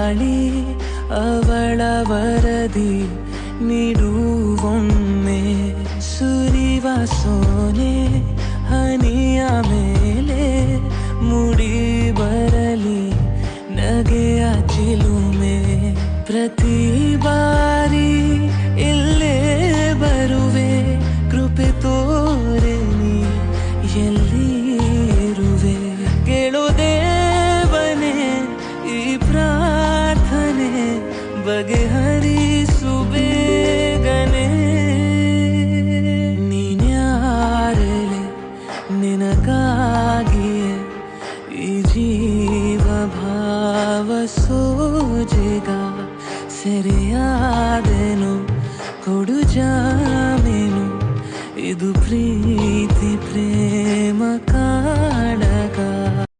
ಗಾಳಿ ಅವಳ ವರದಿ ನೀಡುವೊಮ್ಮೆ ಸುರಿವ ಸೋನೆ ಹನಿಯ ಮೇಲೆ ಮುಡಿ ಬರಲಿ ನಗೆಯ ಚಿಲುಮೆ ಪ್ರತಿ ಬಾರಿ ಇಲ್ಲೇ ಬರುವೆ ಕೃಪೆ ತೋರೆ ನೀ ಎಲ್ಲಿ ಇರುವೆ ಕೇಳು ದೇವನೇ ಈ ಪ್ರಾರ್ಥನೆ ಬಗೆಹರಿಸು ಬೇಗನೆ ನೀನ್ಯಾರಲೆ ನಿನಗಾಗಿಯೇ ಈ ಜೀವ ಭಾವ ಸೋಜೆಗ ಸೆರೆ